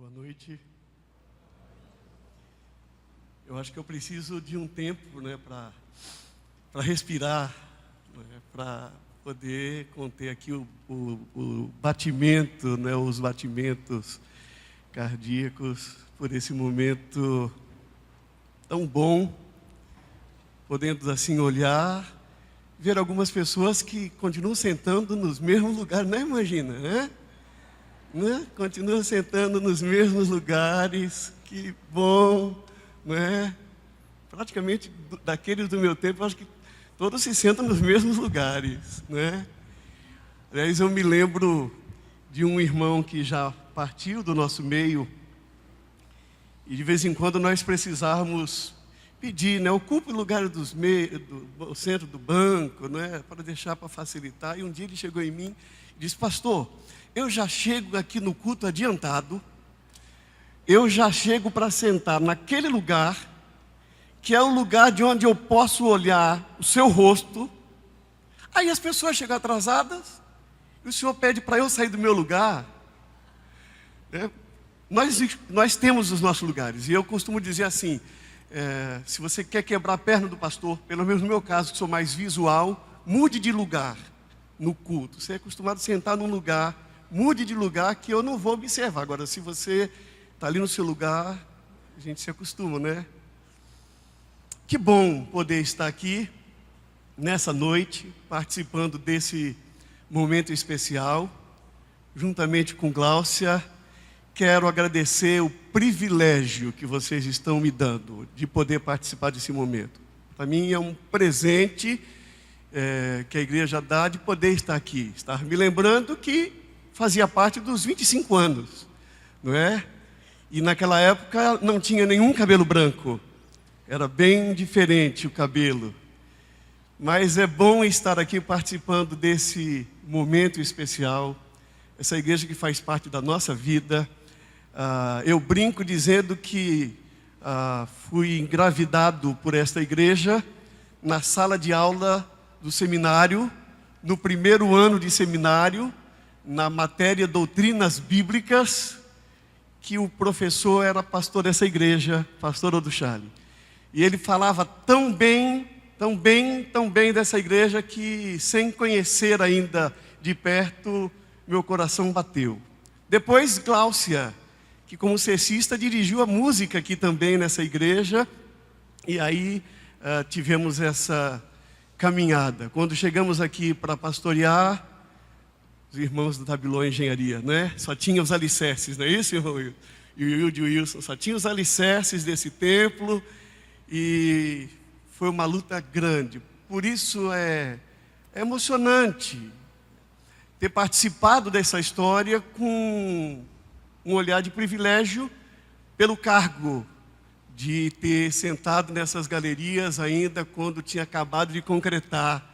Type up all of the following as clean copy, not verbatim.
Boa noite. Eu acho que eu preciso de um tempo, para respirar, para poder conter aqui o batimento, os batimentos cardíacos, por esse momento tão bom, podendo assim olhar, ver algumas pessoas que continuam sentando nos mesmos lugares, imagina, né? Continuam sentando nos mesmos lugares, que bom, Praticamente daqueles do meu tempo, acho que todos se sentam nos mesmos lugares, Aliás, eu me lembro de um irmão que já partiu do nosso meio, e de vez em quando nós precisávamos pedir, ocupe o lugar do centro do banco, para deixar para facilitar. E um dia ele chegou em mim e disse: pastor, eu já chego aqui no culto adiantado, eu já chego para sentar naquele lugar, que é o lugar de onde eu posso olhar o seu rosto. Aí as pessoas chegam atrasadas, e o senhor pede para eu sair do meu lugar. Nós temos os nossos lugares, e eu costumo dizer assim, se você quer quebrar a perna do pastor, pelo menos no meu caso, que sou mais visual, mude de lugar no culto. Você é acostumado a sentar num lugar, mude de lugar que eu não vou observar. Agora, se você está ali no seu lugar, a gente se acostuma, Que bom poder estar aqui, nessa noite, participando desse momento especial, juntamente com Gláucia. Quero agradecer o privilégio que vocês estão me dando, de poder participar desse momento. Para mim é um presente que a igreja dá de poder estar aqui. Estar me lembrando que fazia parte dos 25 anos, E naquela época não tinha nenhum cabelo branco. Era bem diferente o cabelo. Mas é bom estar aqui participando desse momento especial. Essa igreja que faz parte da nossa vida. Eu brinco dizendo que fui engravidado por esta igreja na sala de aula do seminário, no primeiro ano de seminário, na matéria Doutrinas Bíblicas, que o professor era pastor dessa igreja, pastor Oduchale. E ele falava tão bem dessa igreja que, sem conhecer ainda de perto, meu coração bateu. Depois, Gláucia, que como cessista dirigiu a música aqui também nessa igreja, e aí tivemos essa caminhada. Quando chegamos aqui para pastorear, os irmãos do Tabilon Engenharia, Só tinha os alicerces, não é isso, irmão? E o Wilson, só tinha os alicerces desse templo, e foi uma luta grande. Por isso é emocionante ter participado dessa história com um olhar de privilégio pelo cargo de ter sentado nessas galerias ainda quando tinha acabado de concretar.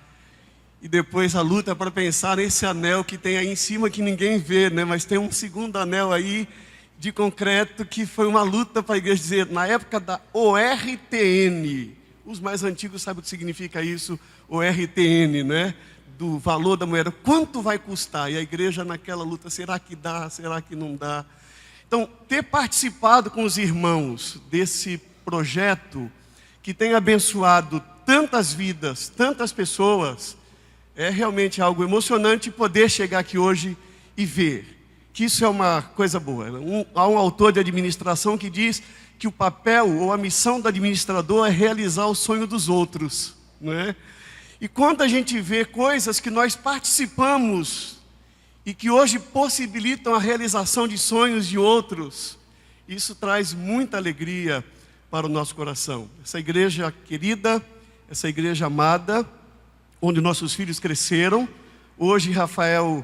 E depois a luta para pensar nesse anel que tem aí em cima que ninguém vê, Mas tem um segundo anel aí de concreto que foi uma luta para a igreja dizer, na época da ORTN, os mais antigos sabem o que significa isso, ORTN, do valor da moeda, quanto vai custar? E a igreja naquela luta, será que dá, será que não dá? Então, ter participado com os irmãos desse projeto que tem abençoado tantas vidas, tantas pessoas, é realmente algo emocionante poder chegar aqui hoje e ver que isso é uma coisa boa. Há um autor de administração que diz que o papel ou a missão do administrador é realizar o sonho dos outros, E quando a gente vê coisas que nós participamos e que hoje possibilitam a realização de sonhos de outros, isso traz muita alegria para o nosso coração. Essa igreja querida, essa igreja amada, onde nossos filhos cresceram. Hoje Rafael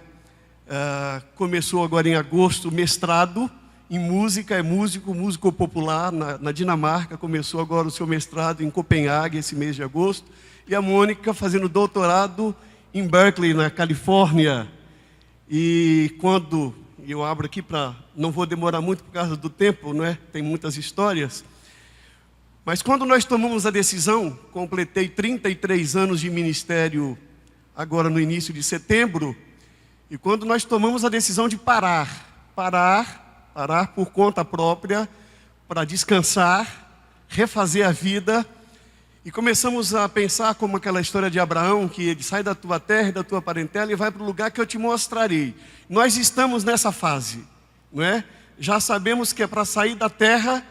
começou agora em agosto o mestrado em música, é músico popular na Dinamarca, começou agora o seu mestrado em Copenhague esse mês de agosto, e a Mônica fazendo doutorado em Berkeley, na Califórnia. E quando eu abro aqui não vou demorar muito por causa do tempo, Tem muitas histórias. Mas quando nós tomamos a decisão, completei 33 anos de ministério agora no início de setembro, e quando nós tomamos a decisão de parar parar por conta própria, para descansar, refazer a vida. E começamos a pensar como aquela história de Abraão, que ele sai da tua terra e da tua parentela e vai para o lugar que eu te mostrarei. Nós estamos nessa fase, não é? Já sabemos que é para sair da terra,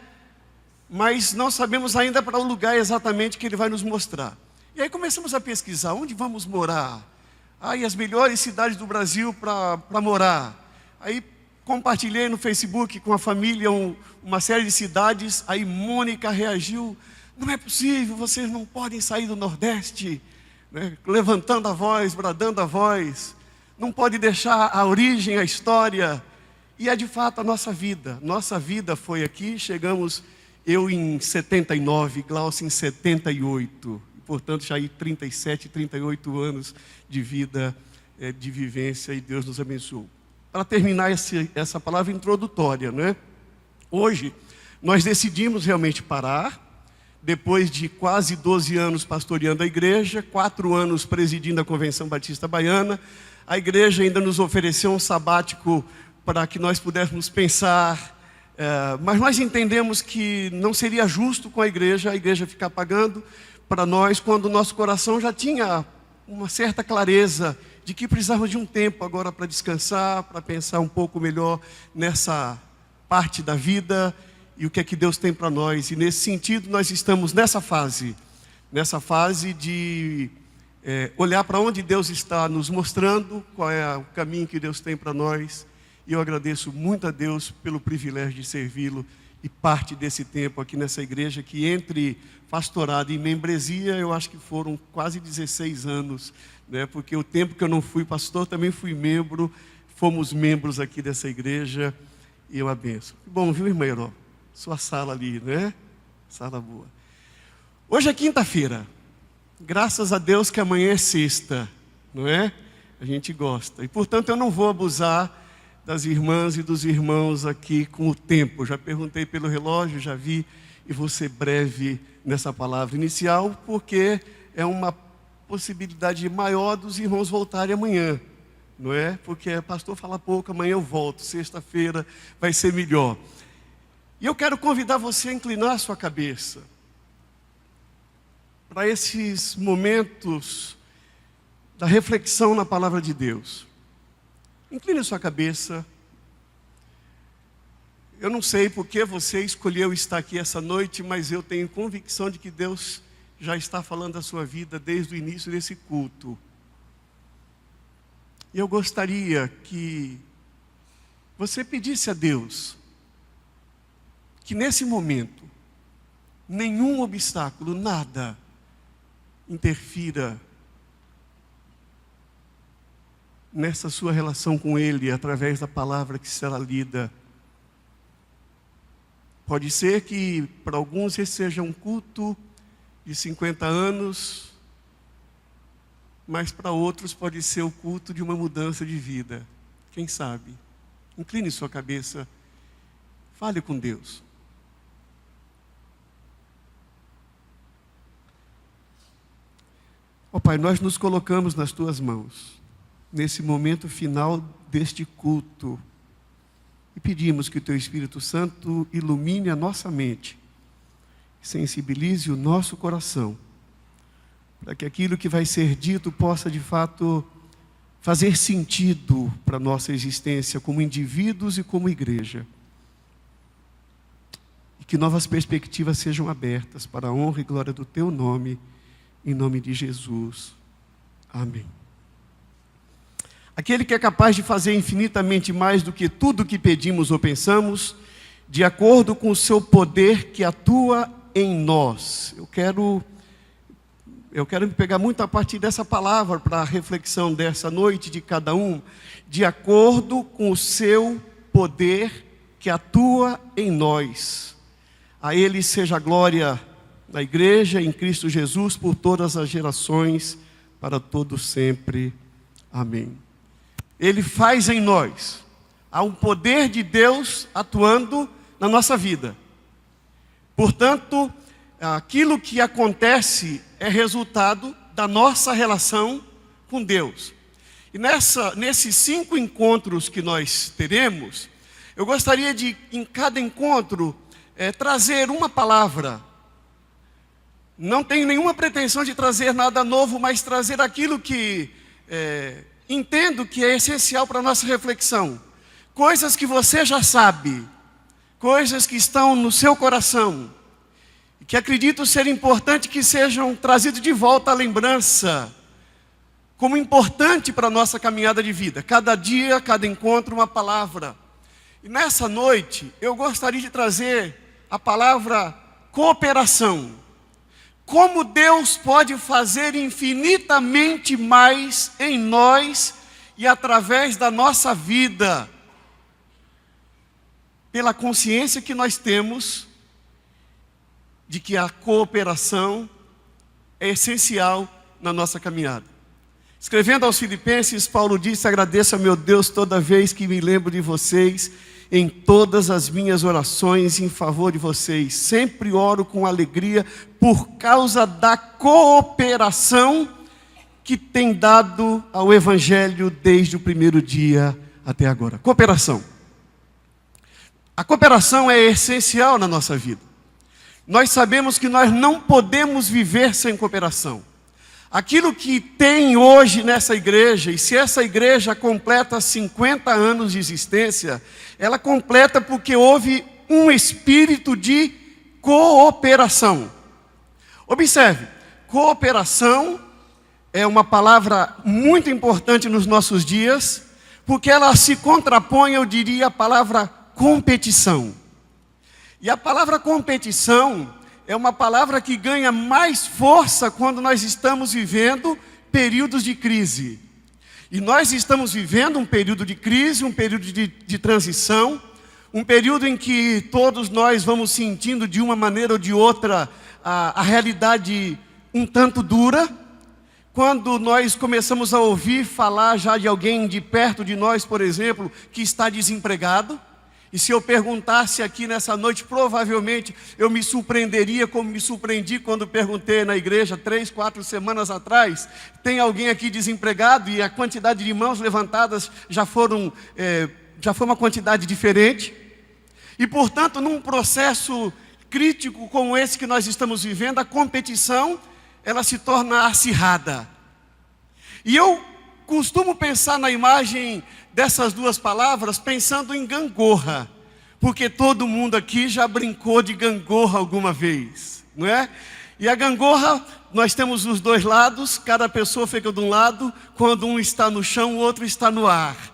mas não sabemos ainda para o lugar exatamente que ele vai nos mostrar. E aí começamos a pesquisar, onde vamos morar? E as melhores cidades do Brasil para morar. Aí compartilhei no Facebook com a família uma série de cidades, aí Mônica reagiu: não é possível, vocês não podem sair do Nordeste, né? Levantando a voz, bradando a voz, não pode deixar a origem, a história. E é de fato a nossa vida foi aqui, chegamos, eu em 79, Glaucio em 78, portanto já aí 37, 38 anos de vida, de vivência, e Deus nos abençoou. Para terminar essa palavra introdutória, né? Hoje nós decidimos realmente parar, depois de quase 12 anos pastoreando a igreja, 4 anos presidindo a Convenção Batista Baiana. A igreja ainda nos ofereceu um sabático para que nós pudéssemos pensar, mas nós entendemos que não seria justo com a igreja ficar pagando para nós, quando o nosso coração já tinha uma certa clareza de que precisávamos de um tempo agora para descansar, para pensar um pouco melhor nessa parte da vida e o que é que Deus tem para nós. E nesse sentido nós estamos nessa fase de olhar para onde Deus está nos mostrando, qual é o caminho que Deus tem para nós. E eu agradeço muito a Deus pelo privilégio de servi-lo e parte desse tempo aqui nessa igreja, que entre pastorado e membresia, eu acho que foram quase 16 anos, né? Porque o tempo que eu não fui pastor, também fui membro, fomos membros aqui dessa igreja, e eu abençoo. Bom, viu, irmã Heró? Sua sala ali, né? Sala boa. Hoje é quinta-feira, graças a Deus que amanhã é sexta, não é? A gente gosta, e portanto eu não vou abusar das irmãs e dos irmãos aqui com o tempo. Já perguntei pelo relógio, já vi, e vou ser breve nessa palavra inicial, porque é uma possibilidade maior dos irmãos voltarem amanhã, não é? Porque pastor fala pouco, amanhã eu volto, sexta-feira vai ser melhor. E eu quero convidar você a inclinar a sua cabeça para esses momentos da reflexão na palavra de Deus. Incline a sua cabeça. Eu não sei por que você escolheu estar aqui essa noite, mas eu tenho convicção de que Deus já está falando da sua vida desde o início desse culto. E eu gostaria que você pedisse a Deus que nesse momento nenhum obstáculo, nada, interfira nessa sua relação com Ele, através da palavra que será lida. Pode ser que para alguns esse seja um culto de 50 anos, mas para outros pode ser o culto de uma mudança de vida. Quem sabe? Incline sua cabeça, fale com Deus. Ó Pai, nós nos colocamos nas Tuas mãos, nesse momento final deste culto, e pedimos que o Teu Espírito Santo ilumine a nossa mente, sensibilize o nosso coração, para que aquilo que vai ser dito possa de fato fazer sentido para a nossa existência como indivíduos e como igreja. E que novas perspectivas sejam abertas para a honra e glória do Teu nome, em nome de Jesus. Amém. Aquele que é capaz de fazer infinitamente mais do que tudo que pedimos ou pensamos, de acordo com o seu poder que atua em nós. Eu quero me pegar muito a partir dessa palavra para a reflexão dessa noite de cada um. De acordo com o seu poder que atua em nós. A Ele seja a glória na igreja, em Cristo Jesus, por todas as gerações, para todos sempre. Amém. Ele faz em nós. Há um poder de Deus atuando na nossa vida. Portanto, aquilo que acontece é resultado da nossa relação com Deus. E nesses 5 encontros que nós teremos, Eu gostaria de, em cada encontro, trazer uma palavra. Não tenho nenhuma pretensão de trazer nada novo, mas trazer aquilo que entendo que é essencial para a nossa reflexão. Coisas que você já sabe, coisas que estão no seu coração, e que acredito ser importante que sejam trazidos de volta à lembrança, como importante para a nossa caminhada de vida. Cada dia, cada encontro, uma palavra. E nessa noite, eu gostaria de trazer a palavra cooperação. Como Deus pode fazer infinitamente mais em nós e através da nossa vida, pela consciência que nós temos de que a cooperação é essencial na nossa caminhada. Escrevendo aos Filipenses, Paulo disse: agradeço a meu Deus toda vez que me lembro de vocês, em todas as minhas orações em favor de vocês. Sempre oro com alegria por causa da cooperação que tem dado ao Evangelho desde o primeiro dia até agora. Cooperação. A cooperação é essencial na nossa vida. Nós sabemos que nós não podemos viver sem cooperação. Aquilo que tem hoje nessa igreja, e se essa igreja completa 50 anos de existência, ela completa porque houve um espírito de cooperação. Observe, cooperação é uma palavra muito importante nos nossos dias, porque ela se contrapõe, eu diria, à palavra competição. E a palavra competição é uma palavra que ganha mais força quando nós estamos vivendo períodos de crise. E nós estamos vivendo um período de crise, um período de transição, um período em que todos nós vamos sentindo de uma maneira ou de outra a realidade um tanto dura. Quando nós começamos a ouvir falar já de alguém de perto de nós, por exemplo, que está desempregado. E se eu perguntasse aqui nessa noite, provavelmente eu me surpreenderia como me surpreendi quando perguntei na igreja 3, 4 semanas atrás: tem alguém aqui desempregado? E a quantidade de mãos levantadas já foi uma quantidade diferente. E portanto, num processo crítico como esse que nós estamos vivendo, a competição, ela se torna acirrada. E eu costumo pensar na imagem dessas duas palavras pensando em gangorra, porque todo mundo aqui já brincou de gangorra alguma vez, não é? E a gangorra, nós temos os dois lados, cada pessoa fica de um lado, quando um está no chão, o outro está no ar.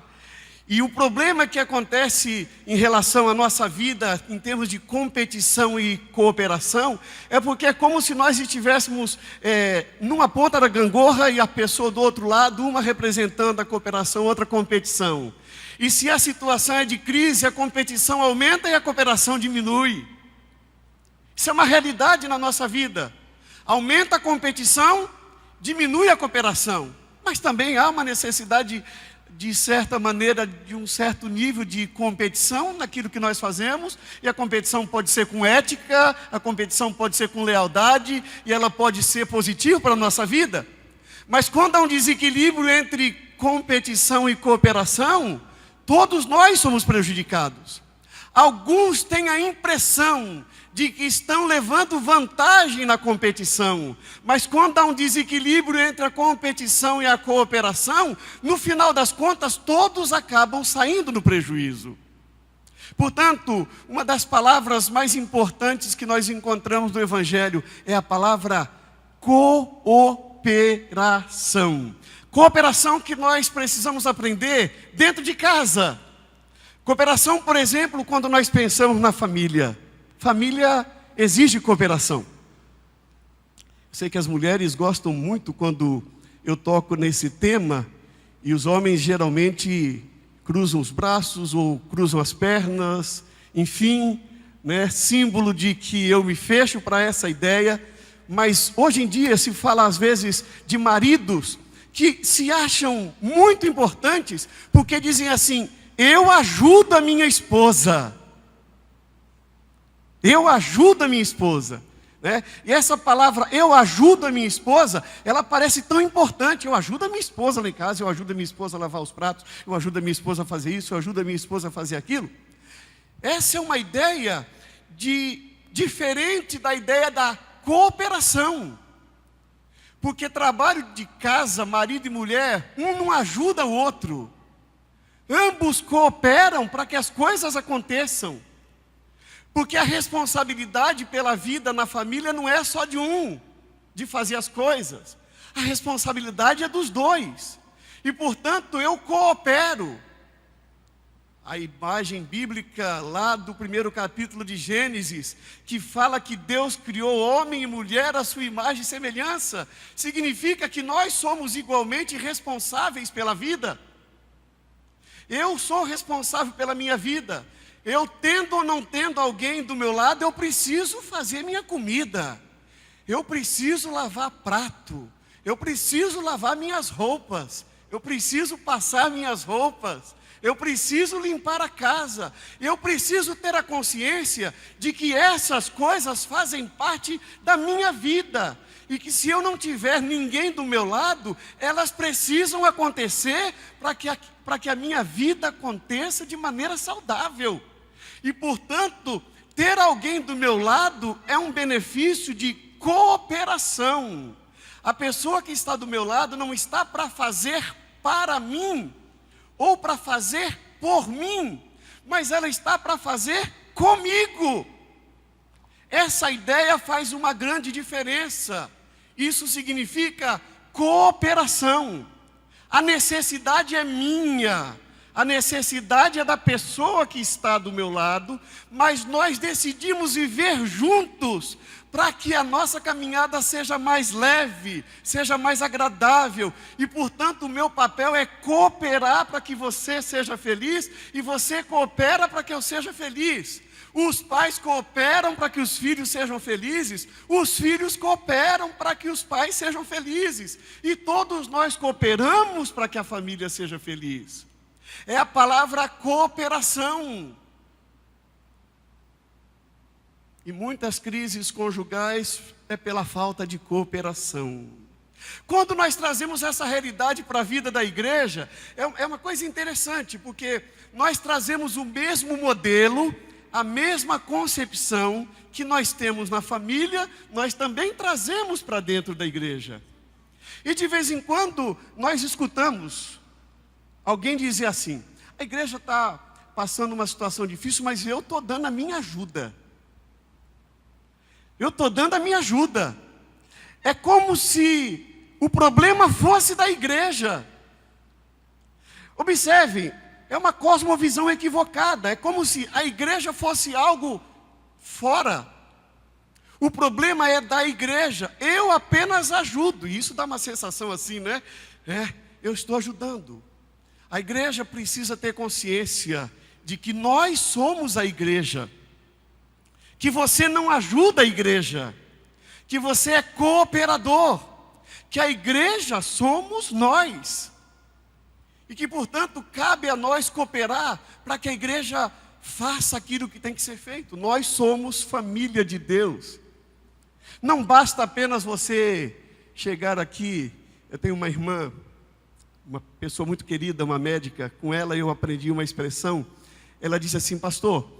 E o problema que acontece em relação à nossa vida, em termos de competição e cooperação, é porque é como se nós estivéssemos numa ponta da gangorra e a pessoa do outro lado, uma representando a cooperação, outra a competição. E se a situação é de crise, a competição aumenta e a cooperação diminui. Isso é uma realidade na nossa vida. Aumenta a competição, diminui a cooperação. Mas também há uma necessidade de certa maneira, de um certo nível de competição naquilo que nós fazemos, e a competição pode ser com ética, a competição pode ser com lealdade, e ela pode ser positiva para a nossa vida. Mas quando há um desequilíbrio entre competição e cooperação, todos nós somos prejudicados. Alguns têm a impressão de que estão levando vantagem na competição, mas quando há um desequilíbrio entre a competição e a cooperação, no final das contas, todos acabam saindo no prejuízo. Portanto, uma das palavras mais importantes que nós encontramos no Evangelho é a palavra cooperação. Cooperação que nós precisamos aprender dentro de casa. Cooperação, por exemplo, quando nós pensamos na família. Família exige cooperação. Sei que as mulheres gostam muito quando eu toco nesse tema, e os homens geralmente cruzam os braços ou cruzam as pernas, enfim, né, símbolo de que eu me fecho para essa ideia. Mas hoje em dia se fala às vezes de maridos que se acham muito importantes, porque dizem assim: eu ajudo a minha esposa. Eu ajudo a minha esposa, né? E essa palavra, eu ajudo a minha esposa, ela parece tão importante. Eu ajudo a minha esposa lá em casa, eu ajudo a minha esposa a lavar os pratos, eu ajudo a minha esposa a fazer isso, eu ajudo a minha esposa a fazer aquilo. Essa é uma ideia diferente da ideia da cooperação. Porque trabalho de casa, marido e mulher, um não ajuda o outro. Ambos cooperam para que as coisas aconteçam. Porque a responsabilidade pela vida na família não é só de um, de fazer as coisas. A responsabilidade é dos dois. E, portanto, eu coopero. A imagem bíblica lá do primeiro capítulo de Gênesis, que fala que Deus criou homem e mulher à sua imagem e semelhança, significa que nós somos igualmente responsáveis pela vida. Eu sou responsável pela minha vida. Eu tendo ou não tendo alguém do meu lado, eu preciso fazer minha comida. Eu preciso lavar prato. Eu preciso lavar minhas roupas. Eu preciso passar minhas roupas. Eu preciso limpar a casa. Eu preciso ter a consciência de que essas coisas fazem parte da minha vida. E que se eu não tiver ninguém do meu lado, elas precisam acontecer para que a minha vida aconteça de maneira saudável. E, portanto, ter alguém do meu lado é um benefício de cooperação. A pessoa que está do meu lado não está para fazer para mim, ou para fazer por mim, mas ela está para fazer comigo. Essa ideia faz uma grande diferença. Isso significa cooperação. A necessidade é minha, a necessidade é da pessoa que está do meu lado, mas nós decidimos viver juntos, para que a nossa caminhada seja mais leve, seja mais agradável. E, portanto, o meu papel é cooperar para que você seja feliz, e você coopera para que eu seja feliz. Os pais cooperam para que os filhos sejam felizes, os filhos cooperam para que os pais sejam felizes. E todos nós cooperamos para que a família seja feliz. É a palavra cooperação. E muitas crises conjugais é pela falta de cooperação. Quando nós trazemos essa realidade para a vida da igreja, é uma coisa interessante, porque nós trazemos o mesmo modelo, a mesma concepção que nós temos na família, nós também trazemos para dentro da igreja. E de vez em quando nós escutamos alguém dizer assim: a igreja está passando uma situação difícil, mas eu estou dando a minha ajuda. Eu estou dando a minha ajuda. É como se o problema fosse da igreja. Observe, é uma cosmovisão equivocada. É como se a igreja fosse algo fora. O problema é da igreja. Eu apenas ajudo. E isso dá uma sensação assim, né? Eu estou ajudando. A igreja precisa ter consciência de que nós somos a igreja. Que você não ajuda a igreja, que você é cooperador, que a igreja somos nós, e que, portanto, cabe a nós cooperar para que a igreja faça aquilo que tem que ser feito. Nós somos família de Deus. Não basta apenas você chegar aqui. Eu tenho uma irmã, uma pessoa muito querida, uma médica, com ela eu aprendi uma expressão. Ela disse assim: pastor,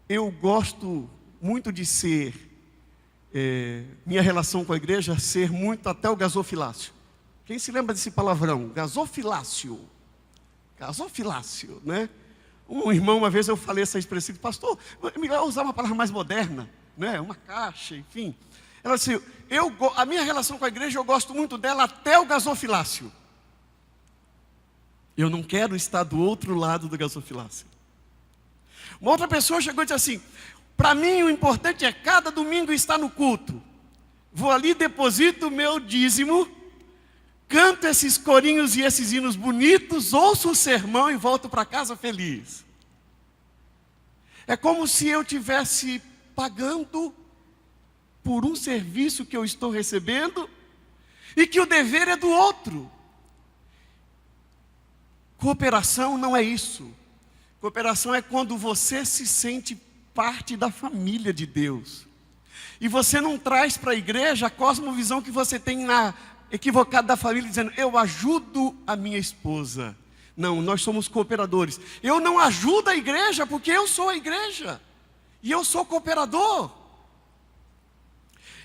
eu gosto muito de ser, minha relação com a igreja, ser muito até o gasofilácio. Quem se lembra desse palavrão? Gasofilácio. Gasofilácio, né? Um irmão, uma vez eu falei essa expressão: pastor, é melhor usar uma palavra mais moderna, né? Uma caixa, enfim. Ela disse: a minha relação com a igreja, eu gosto muito dela até o gasofilácio. Eu não quero estar do outro lado do gasofilácio. Uma outra pessoa chegou e disse assim: para mim o importante é cada domingo estar no culto. Vou ali, deposito o meu dízimo, canto esses corinhos e esses hinos bonitos, ouço o sermão e volto para casa feliz. É como se eu estivesse pagando por um serviço que eu estou recebendo e que o dever é do outro. Cooperação não é isso. Cooperação é quando você se sente parte da família de Deus. E você não traz para a igreja a cosmovisão que você tem na equivocada da família, dizendo: eu ajudo a minha esposa. Não, nós somos cooperadores. Eu não ajudo a igreja porque eu sou a igreja. E eu sou cooperador.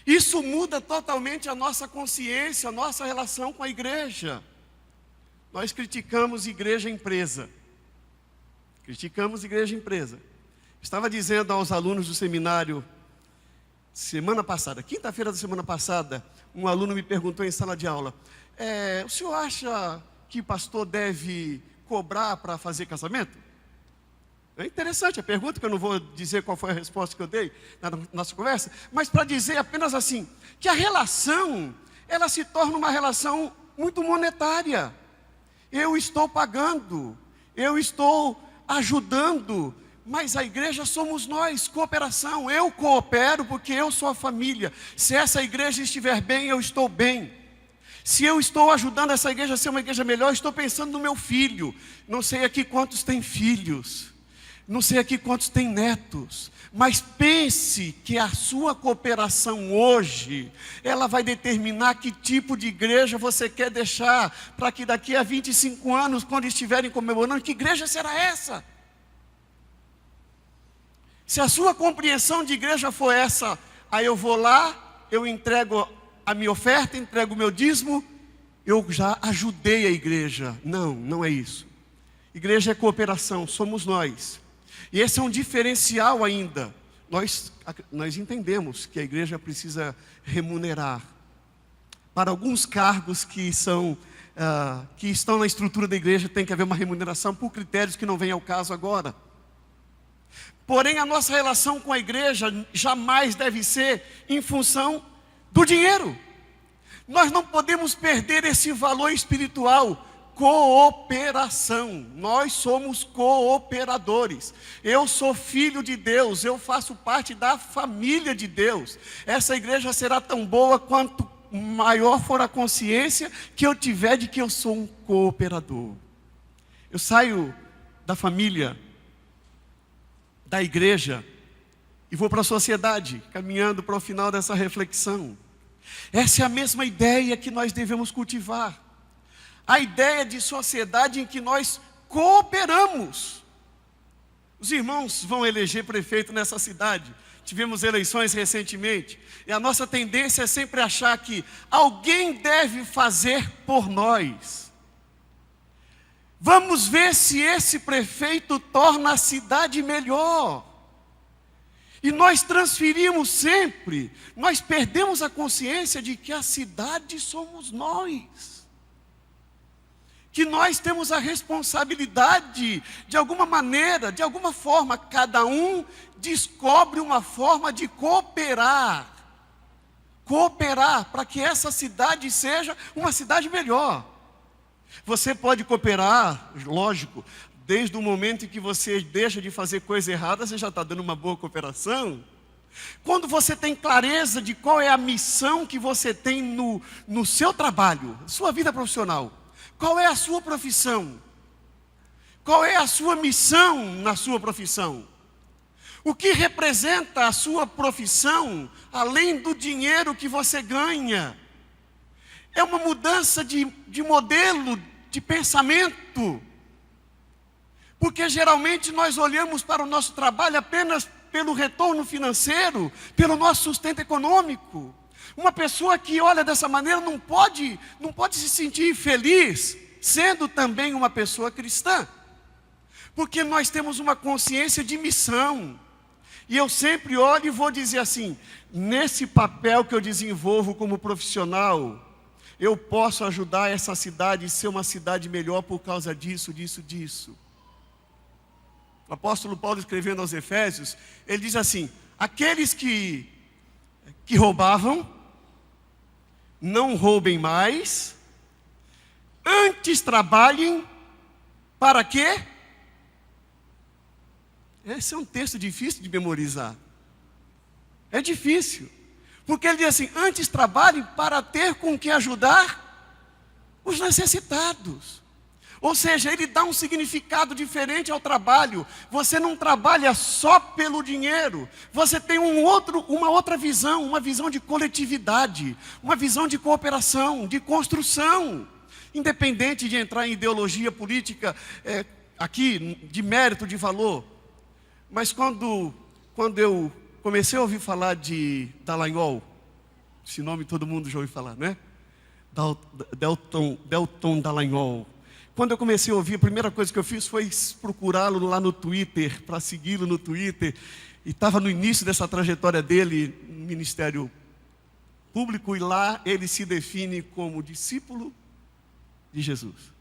Isso muda totalmente a nossa consciência, a nossa relação com a igreja. Nós criticamos igreja empresa. Criticamos igreja empresa. Estava dizendo aos alunos do seminário, semana passada, quinta-feira da semana passada, um aluno me perguntou em sala de aula, o senhor acha que pastor deve cobrar para fazer casamento? É interessante a pergunta, que eu não vou dizer qual foi a resposta que eu dei na nossa conversa, mas para dizer apenas assim, que a relação, ela se torna uma relação muito monetária. Eu estou pagando, eu estou ajudando, mas a igreja somos nós, cooperação. Eu coopero porque eu sou a família. Se essa igreja estiver bem, eu estou bem. Se eu estou ajudando essa igreja a ser uma igreja melhor, eu estou pensando no meu filho. Não sei aqui quantos têm filhos, não sei aqui quantos têm netos, mas pense que a sua cooperação hoje, ela vai determinar que tipo de igreja você quer deixar, para que daqui a 25 anos, quando estiverem comemorando, que igreja será essa? Se a sua compreensão de igreja for essa, aí eu vou lá, eu entrego a minha oferta, entrego o meu dízimo, eu já ajudei a igreja. Não, não é isso. Igreja é cooperação, somos nós. E esse é um diferencial ainda. Nós entendemos que a igreja precisa remunerar. Para alguns cargos que estão na estrutura da igreja, tem que haver uma remuneração por critérios que não vem ao caso agora. Porém, a nossa relação com a igreja jamais deve ser em função do dinheiro. Nós não podemos perder esse valor espiritual. Cooperação. Nós somos cooperadores. Eu sou filho de Deus, eu faço parte da família de Deus. Essa igreja será tão boa quanto maior for a consciência que eu tiver de que eu sou um cooperador. Eu saio da família, da igreja, e vou para a sociedade, caminhando para o final dessa reflexão. Essa é a mesma ideia que nós devemos cultivar. A ideia de sociedade em que nós cooperamos. Os irmãos vão eleger prefeito nessa cidade. Tivemos eleições recentemente. E a nossa tendência é sempre achar que alguém deve fazer por nós. Vamos ver se esse prefeito torna a cidade melhor. E nós transferimos sempre, nós perdemos a consciência de que a cidade somos nós. Que nós temos a responsabilidade, de alguma maneira, de alguma forma, cada um descobre uma forma de cooperar. Cooperar para que essa cidade seja uma cidade melhor. Você pode cooperar, lógico, desde o momento em que você deixa de fazer coisa errada, você já está dando uma boa cooperação. Quando você tem clareza de qual é a missão que você tem no seu trabalho, sua vida profissional. Qual é a sua profissão? Qual é a sua missão na sua profissão? O que representa a sua profissão, além do dinheiro que você ganha? É uma mudança de modelo, de pensamento. Porque geralmente nós olhamos para o nosso trabalho apenas pelo retorno financeiro, pelo nosso sustento econômico. Uma pessoa que olha dessa maneira não pode se sentir feliz, sendo também uma pessoa cristã. Porque nós temos uma consciência de missão. E eu sempre olho e vou dizer assim, nesse papel que eu desenvolvo como profissional, eu posso ajudar essa cidade a ser uma cidade melhor por causa disso, disso, disso. O apóstolo Paulo, escrevendo aos Efésios, ele diz assim, aqueles que roubavam, não roubem mais, antes trabalhem, para quê? Esse é um texto difícil de memorizar. É difícil, porque ele diz assim, antes trabalhem para ter com que ajudar os necessitados. Ou seja, ele dá um significado diferente ao trabalho. Você não trabalha só pelo dinheiro. Você tem uma outra visão, uma visão de coletividade, uma visão de cooperação, de construção. independente de entrar em ideologia política, aqui, de mérito, de valor. Mas quando eu comecei a ouvir falar de Dallagnol, esse nome todo mundo já ouviu falar, né? Delton Dallagnol. Quando eu comecei a ouvir, a primeira coisa que eu fiz foi procurá-lo lá no Twitter, para segui-lo no Twitter. E estava no início dessa trajetória dele no Ministério Público, e lá ele se define como discípulo de Jesus.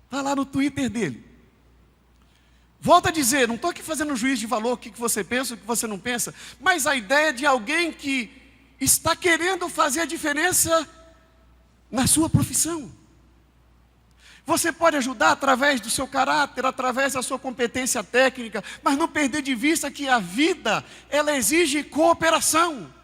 Está lá no Twitter dele. Volto a dizer, não estou aqui fazendo juízo de valor, o que você pensa, o que você não pensa, mas a ideia de alguém que está querendo fazer a diferença na sua profissão. Você pode ajudar através do seu caráter, através da sua competência técnica, mas não perder de vista que a vida, ela exige cooperação.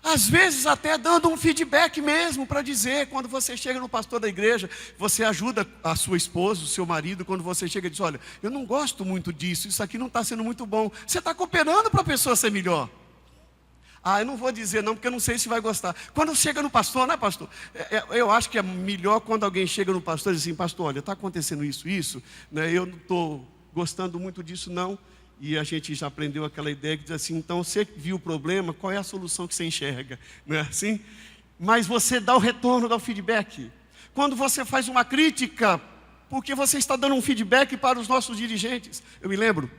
Às vezes até dando um feedback mesmo, para dizer, quando você chega no pastor da igreja, você ajuda a sua esposa, o seu marido, quando você chega e diz, olha, eu não gosto muito disso, isso aqui não está sendo muito bom. Você está cooperando para a pessoa ser melhor. Eu não vou dizer não, porque eu não sei se vai gostar. Quando chega no pastor, né, pastor? Eu acho que é melhor quando alguém chega no pastor e diz assim, pastor, olha, está acontecendo isso, né? Eu não estou gostando muito disso não. E a gente já aprendeu aquela ideia que diz assim, então você viu o problema, qual é a solução que você enxerga? Não é assim? Mas você dá o retorno, dá o feedback. Quando você faz uma crítica, porque você está dando um feedback para os nossos dirigentes. Eu me lembro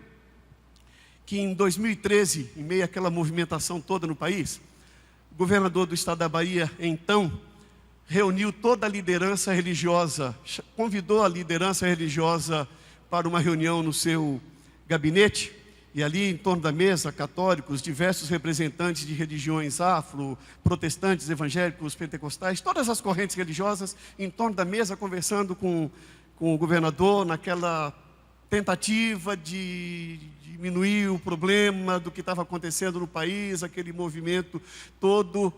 que em 2013, em meio àquela movimentação toda no país, o governador do estado da Bahia, então, reuniu toda a liderança religiosa, convidou a liderança religiosa para uma reunião no seu gabinete, e ali em torno da mesa, católicos, diversos representantes de religiões afro, protestantes, evangélicos, pentecostais, todas as correntes religiosas, em torno da mesa, conversando com o governador, naquela tentativa de diminuir o problema do que estava acontecendo no país, aquele movimento todo.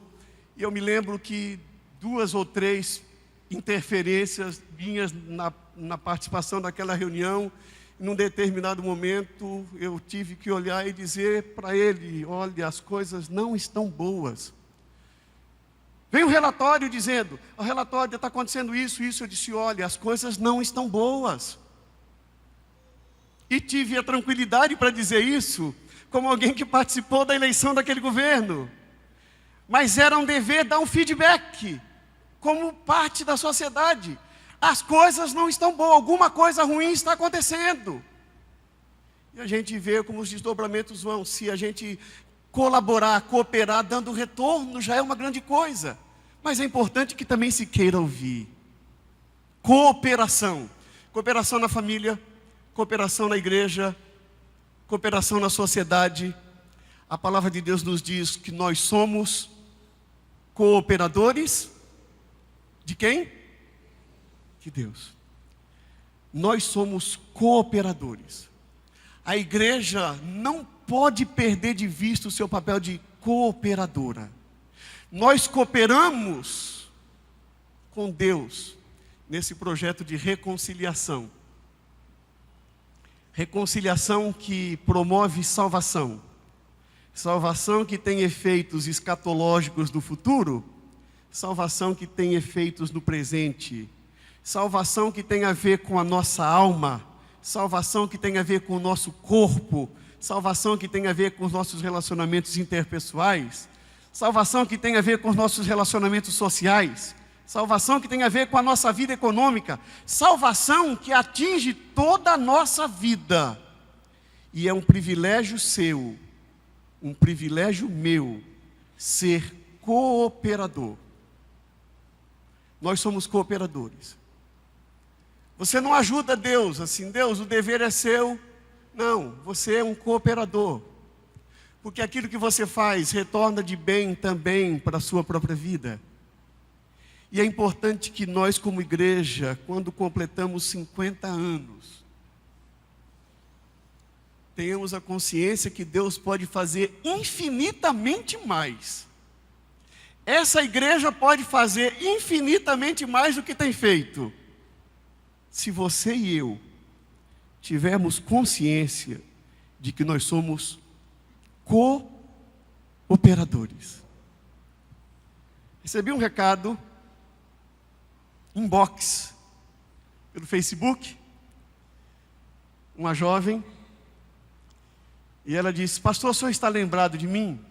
E eu me lembro que 2 ou 3 interferências minhas na participação daquela reunião. Num determinado momento, eu tive que olhar e dizer para ele, olha, as coisas não estão boas. Vem um relatório dizendo, o relatório está acontecendo isso. Eu disse, olha, as coisas não estão boas. E tive a tranquilidade para dizer isso, como alguém que participou da eleição daquele governo. Mas era um dever dar um feedback, como parte da sociedade. As coisas não estão boas, alguma coisa ruim está acontecendo. E a gente vê como os desdobramentos vão. Se a gente colaborar, cooperar, dando retorno, já é uma grande coisa. Mas é importante que também se queira ouvir. Cooperação. Cooperação na família, cooperação na igreja, cooperação na sociedade. A palavra de Deus nos diz que nós somos cooperadores de quem? De Deus. Nós somos cooperadores. A igreja não pode perder de vista o seu papel de cooperadora. Nós cooperamos com Deus nesse projeto de reconciliação. Reconciliação que promove salvação. Salvação que tem efeitos escatológicos no futuro. Salvação que tem efeitos no presente. Salvação que tem a ver com a nossa alma. Salvação que tem a ver com o nosso corpo. Salvação que tem a ver com os nossos relacionamentos interpessoais. Salvação que tem a ver com os nossos relacionamentos sociais. Salvação que tem a ver com a nossa vida econômica. Salvação que atinge toda a nossa vida. E é um privilégio seu, um privilégio meu, ser cooperador. Nós somos cooperadores. Você não ajuda Deus assim, Deus, o dever é seu. Não, você é um cooperador. Porque aquilo que você faz retorna de bem também para a sua própria vida. E é importante que nós, como igreja, quando completamos 50 anos, tenhamos a consciência que Deus pode fazer infinitamente mais. Essa igreja pode fazer infinitamente mais do que tem feito. Se você e eu tivermos consciência de que nós somos cooperadores. Recebi um recado, inbox, pelo Facebook, uma jovem, e ela disse: pastor, o senhor está lembrado de mim?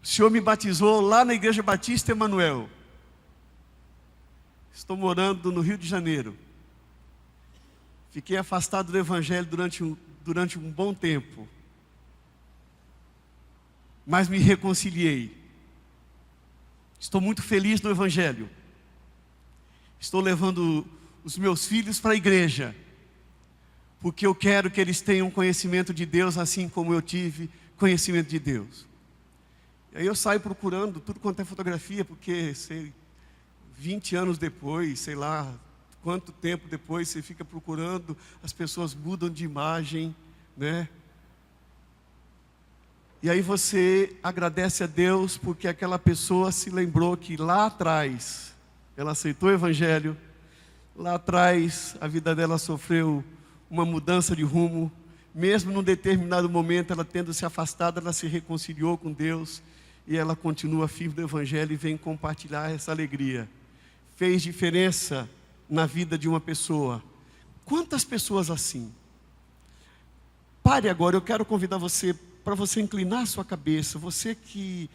O senhor me batizou lá na Igreja Batista Emanuel. Estou morando no Rio de Janeiro. Fiquei afastado do Evangelho durante um bom tempo. Mas me reconciliei. Estou muito feliz no Evangelho. Estou levando os meus filhos para a igreja, porque eu quero que eles tenham conhecimento de Deus, assim como eu tive conhecimento de Deus. E aí eu saio procurando tudo quanto é fotografia, porque 20 anos depois, sei lá quanto tempo depois, você fica procurando, as pessoas mudam de imagem, né? E aí você agradece a Deus porque aquela pessoa se lembrou que lá atrás ela aceitou o Evangelho, lá atrás a vida dela sofreu uma mudança de rumo, mesmo num determinado momento ela tendo se afastado, ela se reconciliou com Deus e ela continua firme do Evangelho e vem compartilhar essa alegria. Fez diferença na vida de uma pessoa. Quantas pessoas assim? Pare agora, eu quero convidar você para você inclinar sua cabeça, você que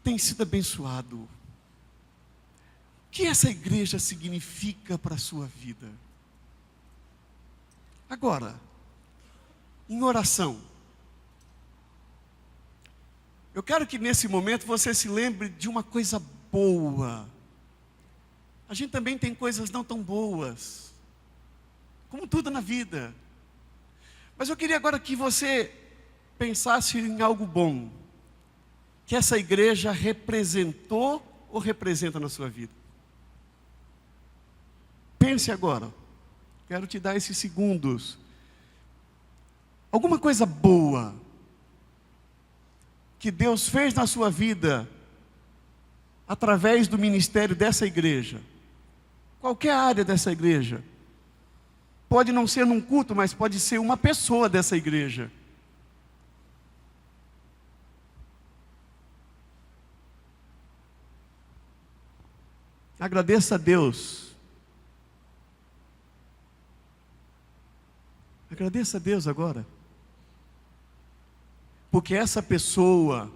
tem sido abençoado. O que essa igreja significa para a sua vida? Agora, em oração, eu quero que nesse momento você se lembre de uma coisa boa. A gente também tem coisas não tão boas, como tudo na vida. Mas eu queria agora que você pensasse em algo bom, que essa igreja representou ou representa na sua vida. Pense agora, quero te dar esses segundos. Alguma coisa boa que Deus fez na sua vida através do ministério dessa igreja, qualquer área dessa igreja. Pode não ser num culto, mas pode ser uma pessoa dessa igreja. Agradeça a Deus. Agradeça a Deus agora. Porque essa pessoa,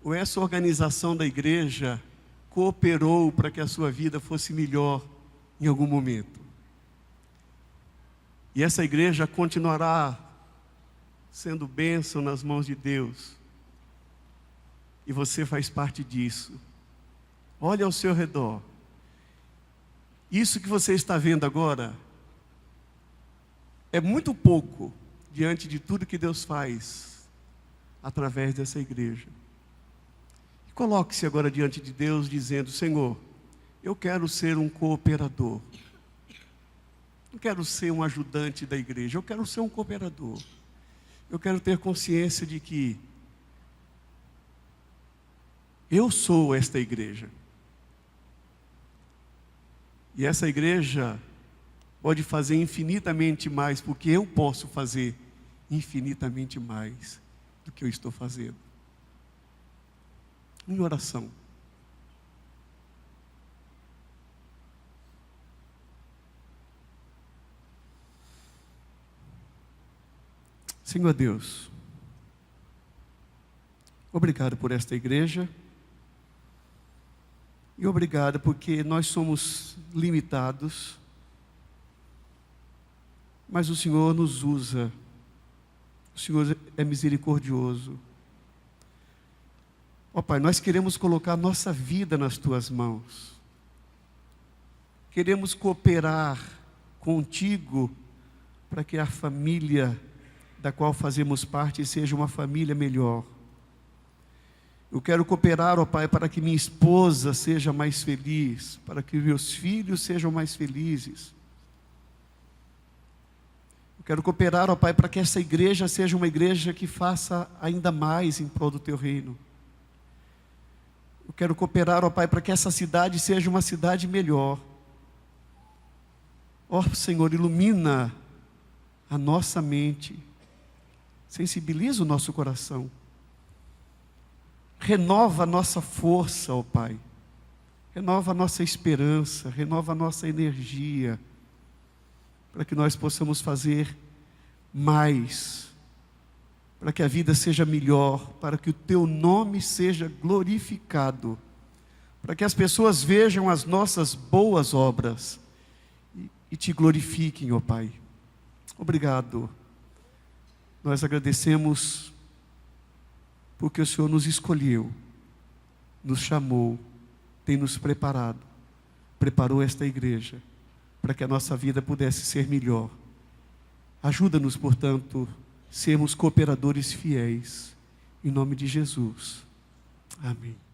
ou essa organização da igreja, cooperou para que a sua vida fosse melhor em algum momento. E essa igreja continuará sendo bênção nas mãos de Deus. E você faz parte disso. Olhe ao seu redor. Isso que você está vendo agora é muito pouco diante de tudo que Deus faz através dessa igreja. E coloque-se agora diante de Deus dizendo: Senhor, eu quero ser um cooperador. Não quero ser um ajudante da igreja, eu quero ser um cooperador. Eu quero ter consciência de que eu sou esta igreja. E essa igreja pode fazer infinitamente mais, porque eu posso fazer infinitamente mais do que eu estou fazendo. Em oração. Senhor Deus, obrigado por esta igreja. E obrigado porque nós somos limitados, mas o Senhor nos usa. O Senhor é misericordioso. Ó Pai, nós queremos colocar nossa vida nas Tuas mãos. Queremos cooperar contigo para que a família da qual fazemos parte seja uma família melhor. Eu quero cooperar, ó Pai, para que minha esposa seja mais feliz, para que meus filhos sejam mais felizes. Eu quero cooperar, ó Pai, para que essa igreja seja uma igreja que faça ainda mais em prol do Teu reino. Eu quero cooperar, ó Pai, para que essa cidade seja uma cidade melhor. Ó Senhor, ilumina a nossa mente, sensibiliza o nosso coração. Renova a nossa força, ó Pai. renova a nossa esperança, renova a nossa energia, para que nós possamos fazer mais, para que a vida seja melhor, para que o Teu nome seja glorificado, para que as pessoas vejam as nossas boas obras e Te glorifiquem, ó Pai. Obrigado. Nós agradecemos porque o Senhor nos escolheu, nos chamou, tem nos preparado, preparou esta igreja para que a nossa vida pudesse ser melhor. Ajuda-nos, portanto, sermos cooperadores fiéis, em nome de Jesus. Amém.